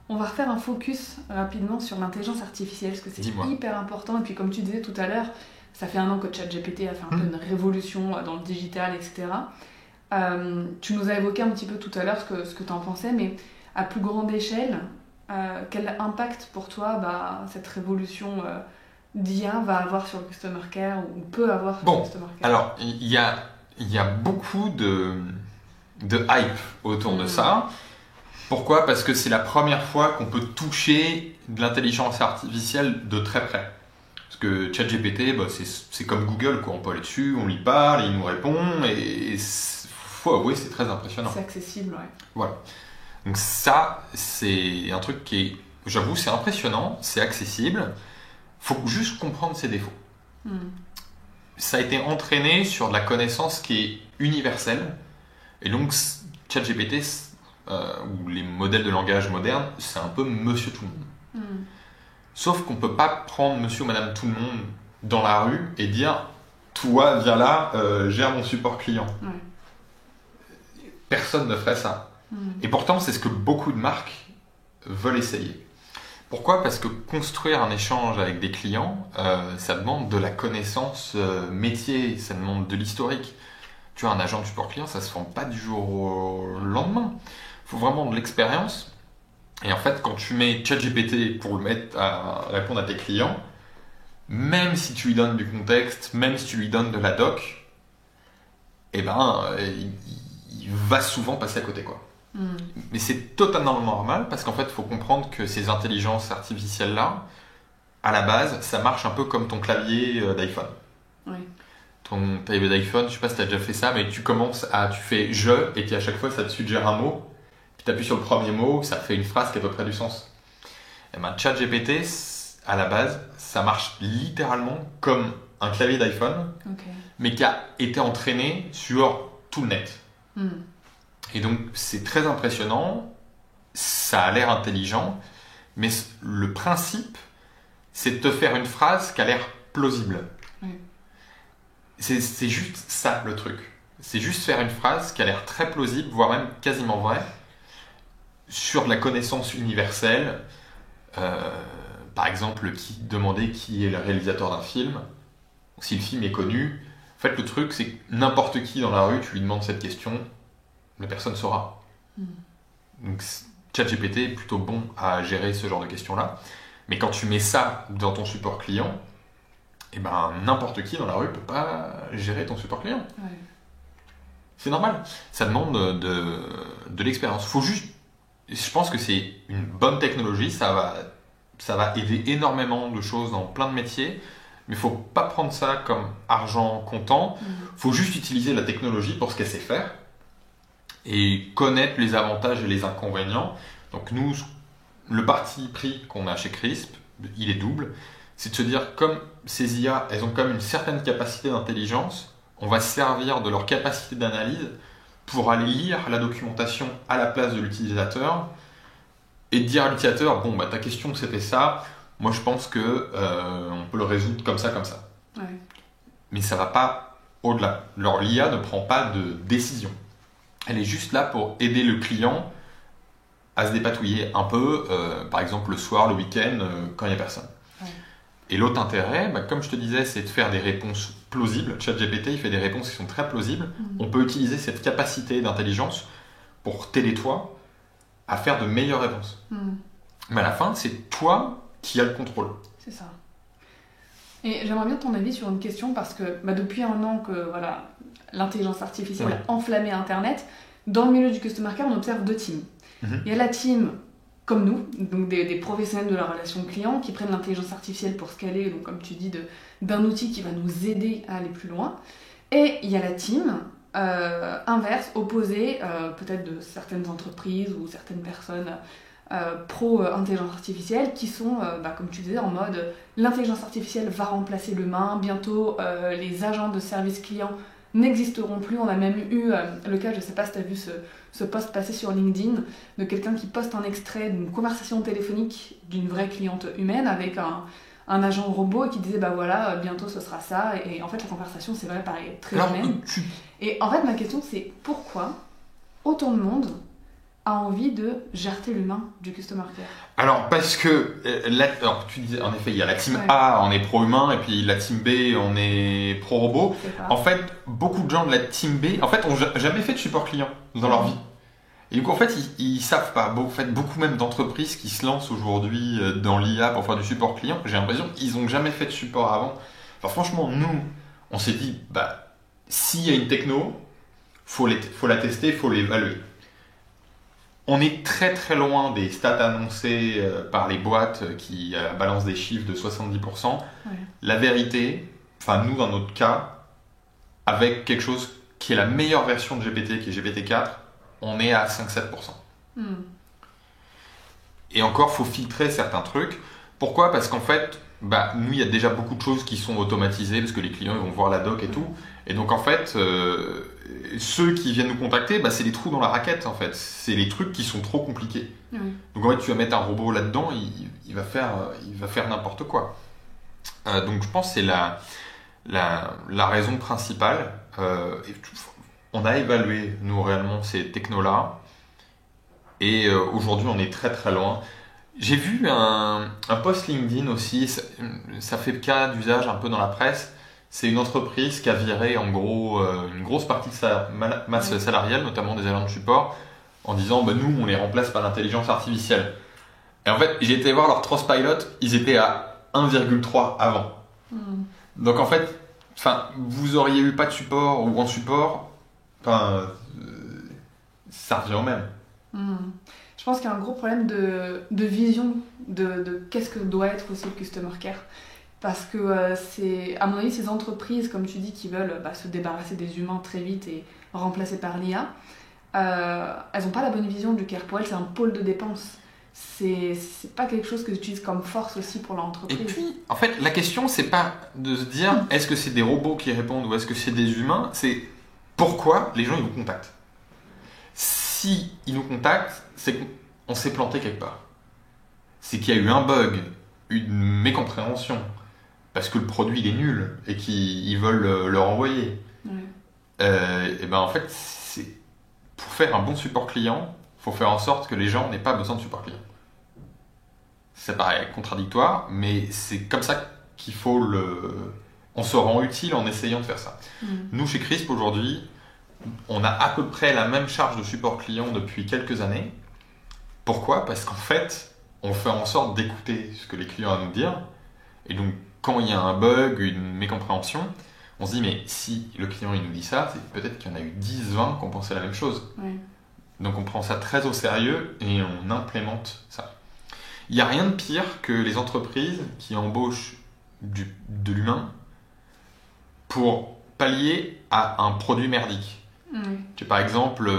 On va refaire un focus rapidement sur l'intelligence artificielle, parce que c'est Dis-moi. hyper important. Et puis comme tu disais tout à l'heure, ça fait 1 an que ChatGPT a fait un peu une révolution dans le digital, etc. Tu nous as évoqué un petit peu tout à l'heure ce que tu en pensais, mais à plus grande échelle, quel impact pour toi cette révolution d'IA va avoir sur le customer care ou peut avoir sur le customer care? Alors, il y a beaucoup de hype autour de ça. Pourquoi ? Parce que c'est la première fois qu'on peut toucher de l'intelligence artificielle de très près. Parce que ChatGPT, c'est comme Google, quoi. On peut aller dessus, on lui parle, il nous répond, et faut avouer, c'est très impressionnant. C'est accessible, ouais. Voilà. Donc ça, c'est un truc qui est, j'avoue, c'est impressionnant, c'est accessible. Faut juste comprendre ses défauts. Ça a été entraîné sur de la connaissance qui est universelle. Et donc, ChatGPT, ou les modèles de langage modernes, c'est un peu monsieur tout le monde. Sauf qu'on ne peut pas prendre monsieur ou madame tout le monde dans la rue et dire « Toi, viens là, gère mon support client ». Personne ne ferait ça. Et pourtant, c'est ce que beaucoup de marques veulent essayer. Pourquoi ? Parce que construire un échange avec des clients, ça demande de la connaissance métier, ça demande de l'historique. Tu vois, un agent de support client, ça ne se forme pas du jour au lendemain. Il faut vraiment de l'expérience. Et en fait, quand tu mets ChatGPT pour le mettre à répondre à tes clients, même si tu lui donnes du contexte, même si tu lui donnes de la doc, il va souvent passer à côté, quoi. Mais c'est totalement normal parce qu'en fait, il faut comprendre que ces intelligences artificielles-là, à la base, ça marche un peu comme ton clavier d'iPhone. Ton clavier d'iPhone, je ne sais pas si tu as déjà fait ça, mais tu fais « je » et puis à chaque fois, ça te suggère un mot. Puis tu appuies sur le premier mot, ça fait une phrase qui a à peu près du sens. Et ben, ChatGPT, à la base, ça marche littéralement comme un clavier d'iPhone, mais qui a été entraîné sur tout le net. Et donc, c'est très impressionnant, ça a l'air intelligent, mais le principe, c'est de te faire une phrase qui a l'air plausible. C'est juste ça, le truc. C'est juste faire une phrase qui a l'air très plausible, voire même quasiment vraie, sur de la connaissance universelle. Par exemple, demander qui est le réalisateur d'un film, si le film est connu. En fait, le truc, c'est que n'importe qui dans la rue, tu lui demandes cette question, la personne saura. Donc, ChatGPT est plutôt bon à gérer ce genre de questions-là. Mais quand tu mets ça dans ton support client, n'importe qui dans la rue ne peut pas gérer ton support client. C'est normal. Ça demande de l'expérience. Faut juste... Je pense que c'est une bonne technologie. Ça va aider énormément de choses dans plein de métiers. Mais il ne faut pas prendre ça comme argent comptant. Il faut juste utiliser la technologie pour ce qu'elle sait faire et connaître les avantages et les inconvénients. Donc nous, le parti pris qu'on a chez Crisp, il est double. C'est de se dire, comme ces IA, elles ont quand même une certaine capacité d'intelligence, on va se servir de leur capacité d'analyse pour aller lire la documentation à la place de l'utilisateur et dire à l'utilisateur, ta question c'était ça, moi je pense que on peut le résoudre comme ça. Mais ça ne va pas au-delà. L'IA ne prend pas de décision. Elle est juste là pour aider le client à se dépatouiller un peu, par exemple le soir, le week-end, quand il n'y a personne. Et l'autre intérêt, comme je te disais, c'est de faire des réponses plausibles. ChatGPT, il fait des réponses qui sont très plausibles. On peut utiliser cette capacité d'intelligence pour t'aider toi à faire de meilleures réponses. Mais à la fin, c'est toi qui as le contrôle. C'est ça. Et j'aimerais bien ton avis sur une question parce que depuis 1 an que l'intelligence artificielle a enflammé Internet, dans le milieu du customer care, on observe 2 teams. Il y a la team comme nous, donc des professionnels de la relation client qui prennent l'intelligence artificielle pour ce qu'elle est, donc comme tu dis, d'un outil qui va nous aider à aller plus loin. Et il y a la team inverse, opposée, peut-être de certaines entreprises ou certaines personnes pro-intelligence artificielle qui sont, comme tu disais, en mode l'intelligence artificielle va remplacer l'humain, bientôt les agents de service client n'existeront plus. On a même eu le cas, je ne sais pas si tu as vu ce post passer sur LinkedIn, de quelqu'un qui poste un extrait d'une conversation téléphonique d'une vraie cliente humaine avec un agent robot et qui disait bientôt ce sera ça, et en fait la conversation c'est vrai pareil très humaine. Et en fait ma question c'est pourquoi autant de monde a envie de jarter l'humain du customer care? Alors, parce que, alors, tu disais, en effet, il y a la team Ouais. A, on est pro-humain, et puis la team B, on est pro-robot. C'est ça. En fait, beaucoup de gens de la team B, en fait, ont jamais fait de support client dans leur vie. Et du coup, en fait, ils savent pas. En fait, beaucoup même d'entreprises qui se lancent aujourd'hui dans l'IA pour faire du support client, j'ai l'impression qu'ils ont jamais fait de support avant. Enfin, franchement, nous, on s'est dit, s'il y a une techno, faut la tester, faut l'évaluer. On est très très loin des stats annoncées par les boîtes qui balancent des chiffres de 70%. Ouais. La vérité, enfin nous dans notre cas, avec quelque chose qui est la meilleure version de GPT, qui est GPT-4, on est à 5-7%. Et encore, faut filtrer certains trucs. Pourquoi ? Parce qu'en fait, nous, il y a déjà beaucoup de choses qui sont automatisées, parce que les clients ils vont voir la doc et tout. Et donc en fait, ceux qui viennent nous contacter, c'est les trous dans la raquette en fait. C'est les trucs qui sont trop compliqués. Oui. Donc en fait, tu vas mettre un robot là-dedans, il va faire n'importe quoi. Donc je pense que c'est la raison principale. On a évalué nous réellement ces technos-là, et aujourd'hui on est très très loin. J'ai vu un post LinkedIn aussi, ça fait cas d'usage un peu dans la presse. C'est une entreprise qui a viré en gros une grosse partie de sa masse salariale, notamment des agents de support, en disant nous on les remplace par l'intelligence artificielle. Et en fait j'ai été voir leur Trustpilot, ils étaient à 1,3 avant. Donc en fait, vous auriez eu pas de support ou en support, ça revient au même. Je pense qu'il y a un gros problème de vision de qu'est-ce que doit être aussi le customer care. Parce que c'est, à mon avis, ces entreprises, comme tu dis, qui veulent se débarrasser des humains très vite et remplacer par l'IA, elles n'ont pas la bonne vision du care. Pour elles, c'est un pôle de dépenses. C'est pas quelque chose que j'utilise comme force aussi pour l'entreprise. Et puis, en fait, la question, c'est pas de se dire est-ce que c'est des robots qui répondent ou est-ce que c'est des humains, c'est pourquoi les gens ils nous contactent. Si ils nous contactent, c'est qu'on s'est planté quelque part. C'est qu'il y a eu un bug, une mécompréhension, parce que le produit il est nul et qu'ils veulent le renvoyer. Et en fait, pour faire un bon support client, il faut faire en sorte que les gens n'aient pas besoin de support client. Ça paraît contradictoire, mais c'est comme ça qu'il faut on se rend utile en essayant de faire ça. Nous, chez Crisp, aujourd'hui, on a à peu près la même charge de support client depuis quelques années. Pourquoi ? Parce qu'en fait, on fait en sorte d'écouter ce que les clients ont à nous dire. Et donc, quand il y a un bug, une mécompréhension, on se dit, mais si le client il nous dit ça, c'est peut-être qu'il y en a eu 10, 20 qui ont pensé la même chose. Donc on prend ça très au sérieux et on implémente ça. Il n'y a rien de pire que les entreprises qui embauchent de l'humain pour pallier à un produit merdique. Par exemple,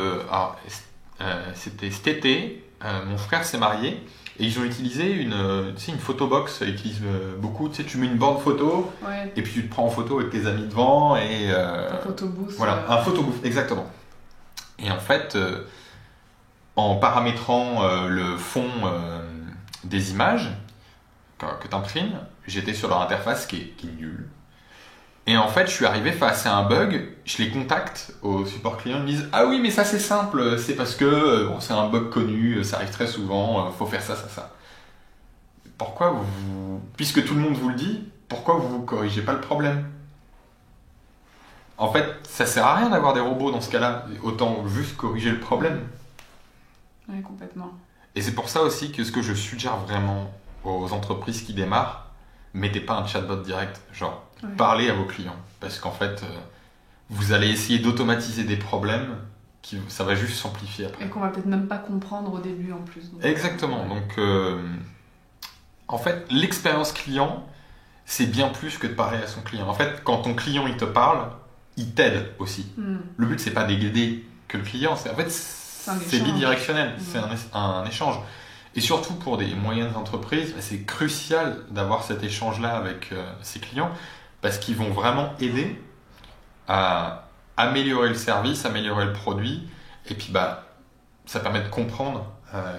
c'était cet été, mon frère s'est marié et ils ont utilisé une photobox. Ils utilisent beaucoup, tu mets une borne photo et puis tu te prends en photo avec tes amis devant et un photobooth. Voilà, un photobooth, exactement. Et en fait, en paramétrant le fond des images que tu imprimes, j'étais sur leur interface qui est nulle. Et en fait, je suis arrivé face à un bug, je les contacte au support client, ils me disent « Ah oui, mais ça c'est simple, c'est parce que c'est un bug connu, ça arrive très souvent, faut faire ça, ça, ça. » Pourquoi puisque tout le monde vous le dit, pourquoi vous ne corrigez pas le problème ? En fait, ça sert à rien d'avoir des robots dans ce cas-là, autant juste corriger le problème. Oui, complètement. Et c'est pour ça aussi que ce que je suggère vraiment aux entreprises qui démarrent, mettez pas un chatbot direct, genre parlez à vos clients, parce qu'en fait, vous allez essayer d'automatiser des problèmes, ça va juste s'amplifier après. Et qu'on va peut-être même pas comprendre au début en plus. Donc. Exactement, donc en fait, l'expérience client, c'est bien plus que de parler à son client. En fait, quand ton client il te parle, il t'aide aussi. Le but, c'est pas d'aider que le client, c'est bidirectionnel, c'est un échange. Et surtout pour des moyennes entreprises, c'est crucial d'avoir cet échange-là avec ses clients parce qu'ils vont vraiment aider à améliorer le service, améliorer le produit. Et puis, ça permet de comprendre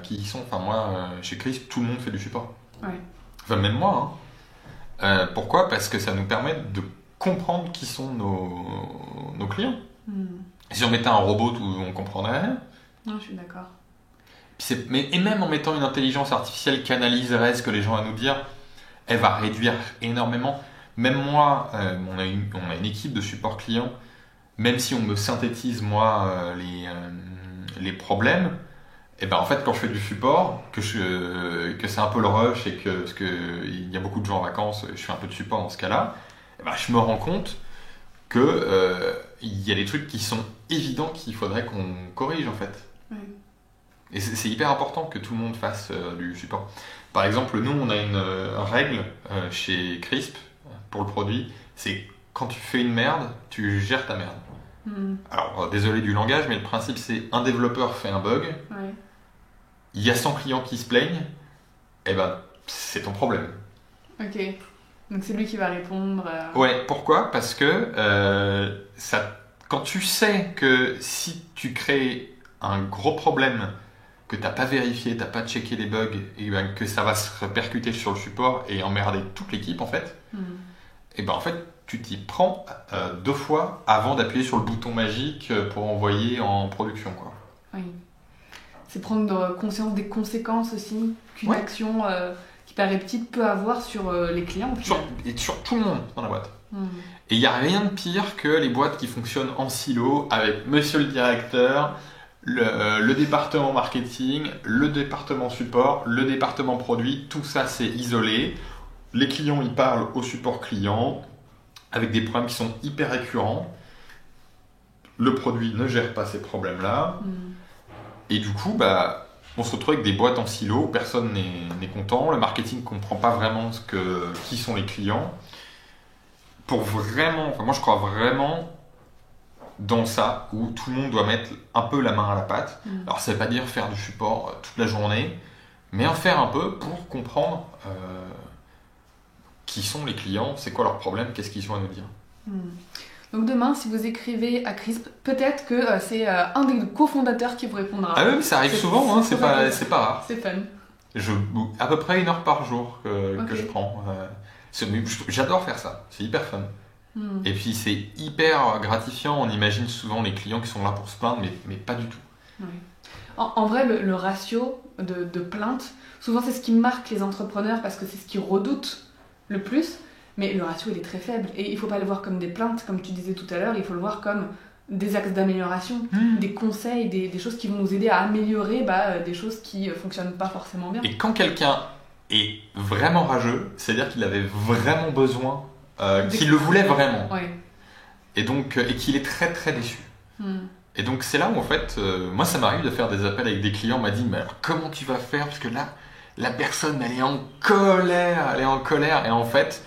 qui ils sont. Enfin, moi, chez Crisp, tout le monde fait du support. Enfin, même moi. Pourquoi ? Parce que ça nous permet de comprendre qui sont nos clients. Si on mettait un robot, on comprendrait rien. Non, je suis d'accord. Et même en mettant une intelligence artificielle qui analyserait ce que les gens ont à nous dire, elle va réduire énormément. Même moi, on a une équipe de support client, même si on me synthétise moi les problèmes, et ben en fait quand je fais du support, que c'est un peu le rush et parce que il y a beaucoup de gens en vacances, je fais un peu de support dans ce cas-là, et ben je me rends compte que il y a des trucs qui sont évidents qu'il faudrait qu'on corrige en fait. Oui. Et c'est hyper important que tout le monde fasse du support. Par exemple, nous on a une règle chez Crisp pour le produit, c'est quand tu fais une merde, tu gères ta merde. Alors, désolé du langage, mais le principe c'est un développeur fait un bug, il y a 100 clients qui se plaignent, et ben c'est ton problème. Ok, donc c'est lui qui va répondre. Ouais, pourquoi ? Parce que quand tu sais que si tu crées un gros problème, que tu n'as pas vérifié, tu n'as pas checké les bugs, et ben, que ça va se répercuter sur le support et emmerder toute l'équipe en fait, et ben en fait tu t'y prends 2 fois avant d'appuyer sur le bouton magique pour envoyer en production, quoi. Oui. C'est prendre conscience des conséquences aussi qu'une action qui paraît petite peut avoir sur les clients. Et sur tout le monde dans la boîte. Et il n'y a rien de pire que les boîtes qui fonctionnent en silo avec monsieur le directeur, le département marketing, le département support, le département produit, tout ça c'est isolé. Les clients ils parlent au support client avec des problèmes qui sont hyper récurrents. Le produit ne gère pas ces problèmes-là. Et du coup, on se retrouve avec des boîtes en silo, personne n'est content, le marketing ne comprend pas vraiment qui sont les clients. Moi je crois vraiment dans ça, où tout le monde doit mettre un peu la main à la pâte. Alors ça ne veut pas dire faire du support toute la journée, mais en faire un peu pour comprendre qui sont les clients, c'est quoi leurs problèmes, qu'est-ce qu'ils ont à nous dire. Donc demain, si vous écrivez à Crisp, peut-être que c'est un des cofondateurs qui vous répondra. Ah oui, mais ça arrive souvent, hein, c'est pas rare. C'est fun. À peu près 1 heure par jour que je prends. J'adore faire ça, c'est hyper fun. Et puis c'est hyper gratifiant, on imagine souvent les clients qui sont là pour se plaindre, mais pas du tout. Oui. En vrai, le ratio de plaintes, souvent c'est ce qui marque les entrepreneurs parce que c'est ce qu'ils redoutent le plus. Mais le ratio, il est très faible. Et il ne faut pas le voir comme des plaintes, comme tu disais tout à l'heure. Il faut le voir comme des axes d'amélioration, des conseils, des choses qui vont nous aider à améliorer des choses qui ne fonctionnent pas forcément bien. Et quand quelqu'un est vraiment rageux, c'est-à-dire qu'il avait vraiment besoin, qu'il le voulait vraiment. Ouais. Et qu'il est très très déçu. Et donc c'est là où en fait, moi ça m'arrive de faire des appels avec des clients, on m'a dit mais alors comment tu vas faire ? Parce que là, la personne elle est en colère, et en fait...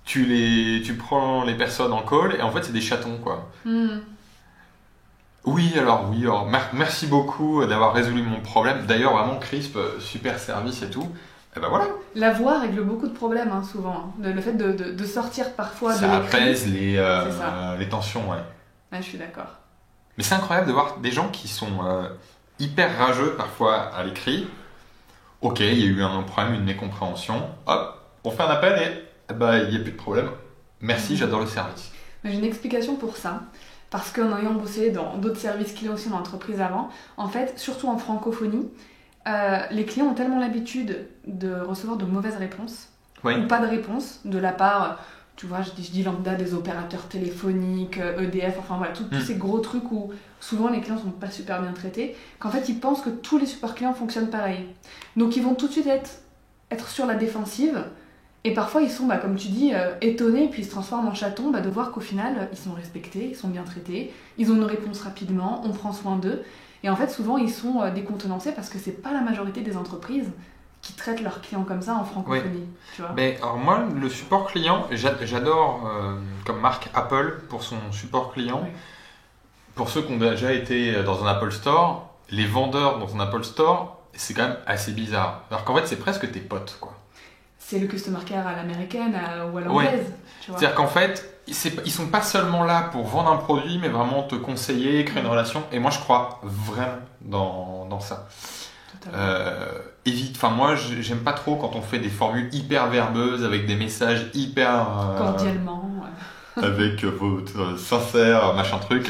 Tu prends les personnes en call et en fait c'est des chatons quoi. Oui alors merci beaucoup d'avoir résolu mon problème. D'ailleurs vraiment Crisp, super service et tout. Et ben voilà. La voix règle beaucoup de problèmes souvent. Le fait de sortir parfois ça de l'écrit. Apaise les tensions, ouais. Je suis d'accord. Mais c'est incroyable de voir des gens qui sont hyper rageux parfois à l'écrit. Ok, il y a eu un problème, une mécompréhension. Hop, on fait un appel et il n'y a plus de problème. Merci, j'adore le service. J'ai une explication pour ça. Parce qu'en ayant bossé dans d'autres services clients aussi dans l'entreprise avant, en fait, surtout en francophonie, les clients ont tellement l'habitude de recevoir de mauvaises réponses, ou pas de réponses, de la part, tu vois, je dis lambda, des opérateurs téléphoniques, EDF, enfin voilà, tous ces gros trucs où souvent les clients sont pas super bien traités, qu'en fait ils pensent que tous les supports clients fonctionnent pareil. Donc ils vont tout de suite être sur la défensive. Et parfois, ils sont, comme tu dis, étonnés, puis ils se transforment en chatons, de voir qu'au final, ils sont respectés, ils sont bien traités, ils ont une réponse rapidement, on prend soin d'eux. Et en fait, souvent, ils sont décontenancés parce que c'est pas la majorité des entreprises qui traitent leurs clients comme ça en francophonie. Tu vois. Mais alors moi, le support client, j'adore comme marque Apple pour son support client. Oui. Pour ceux qui ont déjà été dans un Apple Store, les vendeurs dans un Apple Store, c'est quand même assez bizarre. Alors qu'en fait, c'est presque tes potes, quoi. C'est le customer care à l'américaine ou à l'anglaise. Tu vois. C'est-à-dire qu'en fait, ils sont pas seulement là pour vendre un produit, mais vraiment te conseiller, créer une relation. Et moi, je crois vraiment dans ça. Moi, j'aime pas trop quand on fait des formules hyper verbeuses avec des messages hyper cordialement, avec votre sincère, machin truc.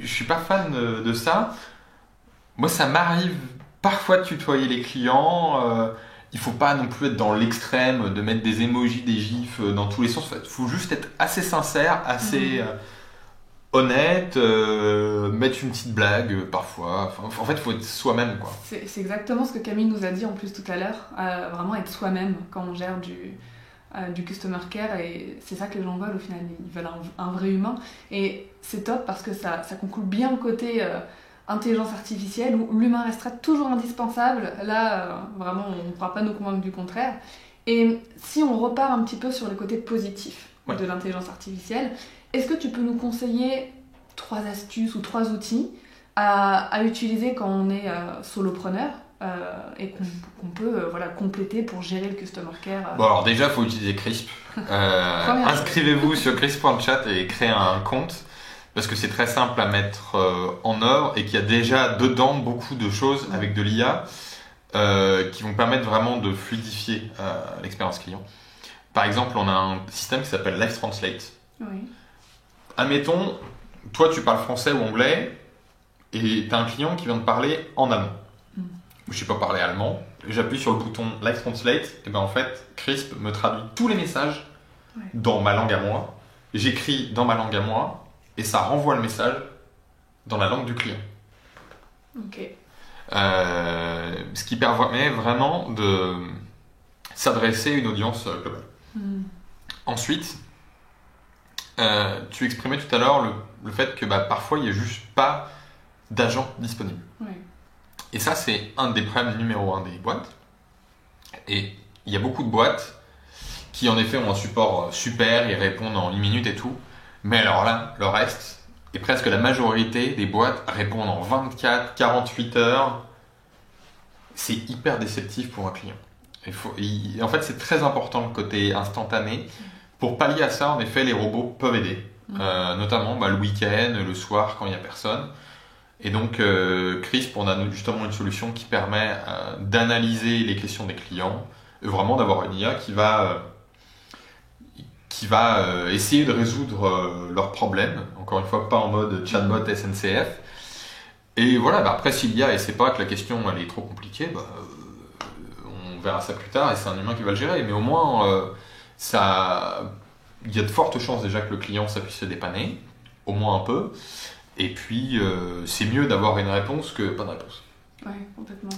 Je suis pas fan de ça. Moi, ça m'arrive parfois tutoyer les clients. Il faut pas non plus être dans l'extrême de mettre des emojis, des gifs dans tous les sens. Il faut juste être assez sincère, assez honnête, mettre une petite blague parfois. En fait, il faut être soi-même, quoi. C'est exactement ce que Camille nous a dit en plus tout à l'heure. Vraiment être soi-même quand on gère du customer care, et c'est ça que les gens veulent au final. Ils veulent un vrai humain. Et c'est top parce que ça conclut bien le côté intelligence artificielle où l'humain restera toujours indispensable. Là, vraiment, on ne pourra pas nous convaincre du contraire. Et si on repart un petit peu sur le côté positif de l'intelligence artificielle, est-ce que tu peux nous conseiller 3 astuces ou 3 outils à utiliser quand on est solopreneur et qu'on peut compléter pour gérer le customer care Bon, alors déjà, il faut utiliser Crisp. Inscrivez-vous sur crisp.chat et créez un compte. Parce que c'est très simple à mettre en œuvre et qu'il y a déjà dedans beaucoup de choses avec de l'IA qui vont permettre vraiment de fluidifier l'expérience client. Par exemple, on a un système qui s'appelle Live Translate. Oui. Admettons, toi tu parles français ou anglais et tu as un client qui vient de parler en allemand. Je ne sais pas parler allemand, j'appuie sur le bouton Live Translate, et bien en fait, Crisp me traduit tous les messages dans ma langue à moi. J'écris dans ma langue à moi. Et ça renvoie le message dans la langue du client. Ok. Ce qui permet vraiment de s'adresser à une audience globale. Ensuite, tu exprimais tout à l'heure le fait que parfois il n'y a juste pas d'agent disponible. Oui. Et ça, c'est un des problèmes numéro 1 des boîtes. Et il y a beaucoup de boîtes qui en effet ont un support super, ils répondent en 1 minute et tout. Mais alors là, le reste, et presque la majorité des boîtes répondent en 24, 48 heures. C'est hyper déceptif pour un client. En fait, c'est très important le côté instantané. Pour pallier à ça, en effet, les robots peuvent aider. Notamment le week-end, le soir, quand il n'y a personne. Et donc, Crisp, on a justement une solution qui permet d'analyser les questions des clients, et vraiment d'avoir une IA qui va essayer de résoudre leurs problèmes, encore une fois pas en mode chatbot SNCF. Et voilà, après si l'IA ne sait pas que la question elle est trop compliquée, on verra ça plus tard et c'est un humain qui va le gérer. Mais au moins, il y a de fortes chances déjà que le client ça puisse se dépanner, au moins un peu. Et puis c'est mieux d'avoir une réponse que pas de réponse. Oui, complètement.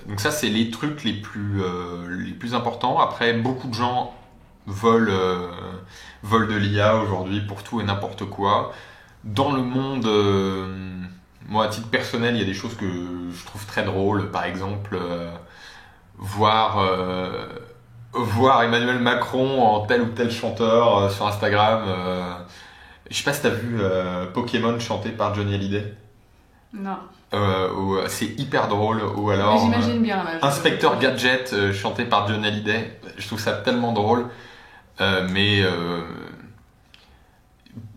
Donc ça c'est les trucs les plus importants. Après beaucoup de gens volent de l'IA aujourd'hui pour tout et n'importe quoi. Dans le monde, moi à titre personnel, il y a des choses que je trouve très drôles. Par exemple, voir Emmanuel Macron en tel ou tel chanteur sur Instagram. Je sais pas si t'as vu Pokémon chanté par Johnny Hallyday. Non. C'est hyper drôle. Ou alors j'imagine bien, Inspecteur Gadget chanté par Johnny Hallyday. Je trouve ça tellement drôle. Mais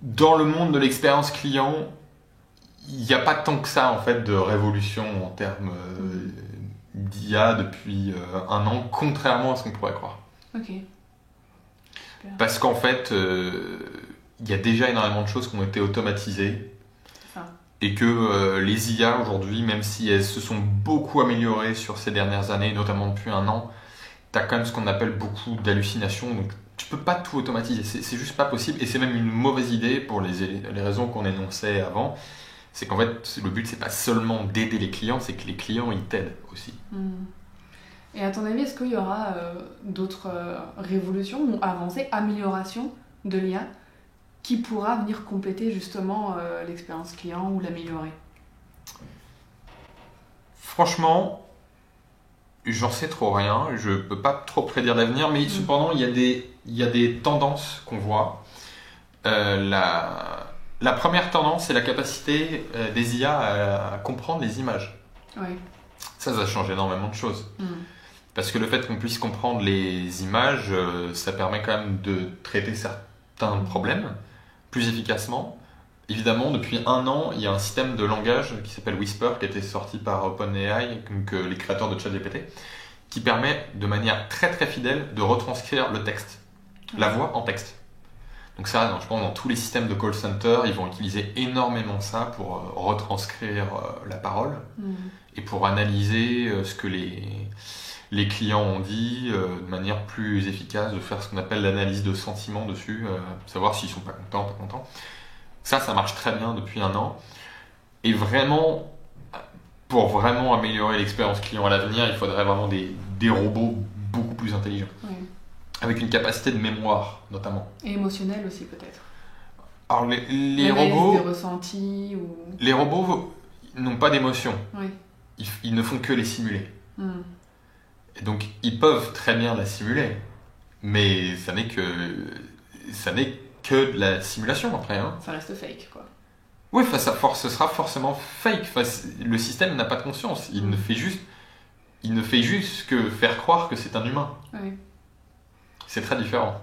dans le monde de l'expérience client, il n'y a pas tant que ça en fait de révolution en termes d'IA depuis 1 an, contrairement à ce qu'on pourrait croire. Ok. Super. Parce qu'en fait, il y a déjà énormément de choses qui ont été automatisées. Et que les IA aujourd'hui, même si elles se sont beaucoup améliorées sur ces dernières années, notamment depuis 1 an, tu as quand même ce qu'on appelle beaucoup d'hallucinations. Donc tu peux pas tout automatiser, c'est juste pas possible. Et c'est même une mauvaise idée pour les raisons qu'on énonçait avant. C'est qu'en fait, le but, c'est pas seulement d'aider les clients, c'est que les clients, ils t'aident aussi. Et à ton avis, est-ce qu'il y aura d'autres révolutions ou avancées, améliorations de l'IA qui pourra venir compléter justement l'expérience client ou l'améliorer? Franchement, j'en sais trop rien, je peux pas trop prédire l'avenir, mais cependant, il y a des tendances qu'on voit. La première tendance, c'est la capacité des IA à comprendre les images. Oui. Ça change énormément de choses. Parce que le fait qu'on puisse comprendre les images, ça permet quand même de traiter certains problèmes plus efficacement. Évidemment, depuis 1 an, il y a un système de langage qui s'appelle Whisper, qui a été sorti par OpenAI, donc les créateurs de ChatGPT, qui permet de manière très très fidèle de retranscrire le texte, la voix en texte. Donc ça, je pense, dans tous les systèmes de call center, ils vont utiliser énormément ça pour retranscrire la parole et pour analyser ce que les clients ont dit de manière plus efficace, de faire ce qu'on appelle l'analyse de sentiment dessus, savoir s'ils sont pas contents. Ça marche très bien depuis 1 an. Et vraiment, pour vraiment améliorer l'expérience client à l'avenir, il faudrait vraiment des robots beaucoup plus intelligents. Oui. Avec une capacité de mémoire, notamment. Et émotionnelle aussi, peut-être. Alors, les robots... des ressentis ou... Les robots n'ont pas d'émotion. Oui. Ils ne font que les simuler. Et donc, ils peuvent très bien la simuler. Mais ça n'est que de la simulation, après. Hein. Ça reste fake, quoi. Oui, ce sera forcément fake. Le système n'a pas de conscience. Il ne fait juste que faire croire que c'est un humain. Oui. C'est très différent.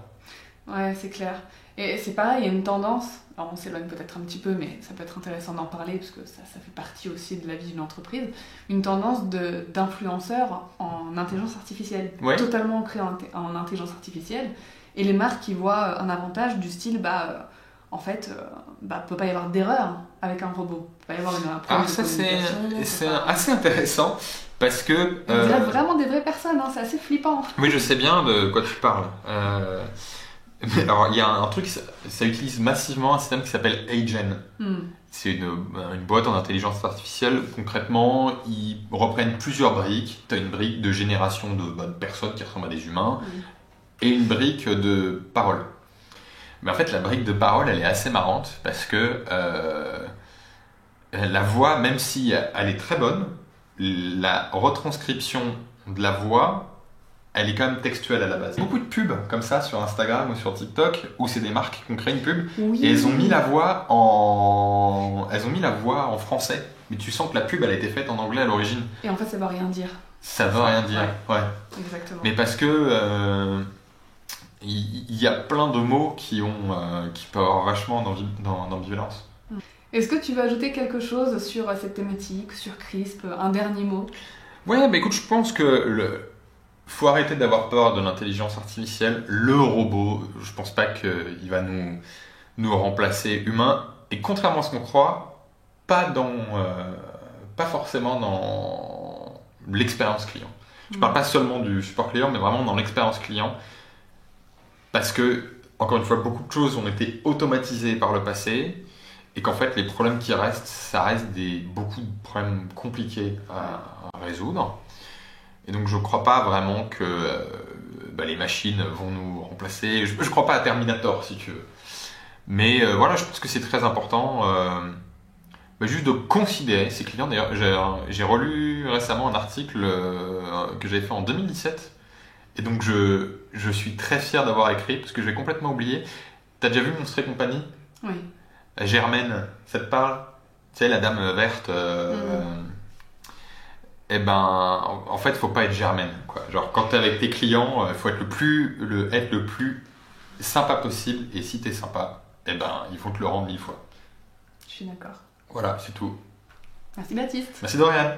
Ouais, c'est clair. Et c'est pareil, il y a une tendance, alors on s'éloigne peut-être un petit peu, mais ça peut être intéressant d'en parler, parce que ça fait partie aussi de la vie d'une entreprise, une tendance d'influenceurs en intelligence artificielle, ouais. Totalement ancrée en intelligence artificielle, et les marques qui voient un avantage du style, en fait, peut pas y avoir d'erreur avec un robot, peut pas y avoir un problème de communication. C'est assez intéressant. Parce que... On dirait vraiment des vraies personnes, hein, c'est assez flippant. Oui, je sais bien de quoi tu parles. Mais alors, il y a un truc, ça utilise massivement un système qui s'appelle Agen. C'est une boîte en intelligence artificielle. Concrètement, ils reprennent plusieurs briques. Tu as une brique de génération de personnes qui ressemblent à des humains et une brique de parole. Mais en fait, la brique de parole, elle est assez marrante parce que la voix, même si elle est très bonne, la retranscription de la voix, elle est quand même textuelle à la base. Beaucoup de pubs comme ça sur Instagram ou sur TikTok où c'est des marques qui ont créé une pub et elles ont mis la voix en français. Mais tu sens que la pub elle a été faite en anglais à l'origine. Et en fait ça veut rien dire. Ça veut rien dire, ouais. Exactement. Mais parce que il y a plein de mots qui peuvent avoir vachement d'ambivalence. Est-ce que tu veux ajouter quelque chose sur cette thématique, sur CRISP, un dernier mot ? Ouais, écoute, je pense que faut arrêter d'avoir peur de l'intelligence artificielle. Le robot, je pense pas qu'il va nous remplacer humains. Et contrairement à ce qu'on croit, pas forcément dans l'expérience client. Je parle pas seulement du support client, mais vraiment dans l'expérience client. Parce que, encore une fois, beaucoup de choses ont été automatisées par le passé. Et qu'en fait, les problèmes qui restent, ça reste beaucoup de problèmes compliqués à résoudre. Et donc, je ne crois pas vraiment que les machines vont nous remplacer. Je ne crois pas à Terminator, si tu veux. Mais voilà, je pense que c'est très important juste de considérer ces clients. D'ailleurs, j'ai relu récemment un article que j'avais fait en 2017. Et donc, je suis très fier d'avoir écrit, parce que je l'ai complètement oublié. Tu as déjà vu Monstres et compagnie ? Oui. Germaine, ça te parle ? Tu sais, la dame verte. Eh ben, en fait, faut pas être Germaine, quoi. Genre, quand t'es avec tes clients, faut être le plus sympa possible. Et si t'es sympa, eh ben, il faut te le rendre 1000 fois. Je suis d'accord. Voilà, c'est tout. Merci Baptiste. Merci Dorian.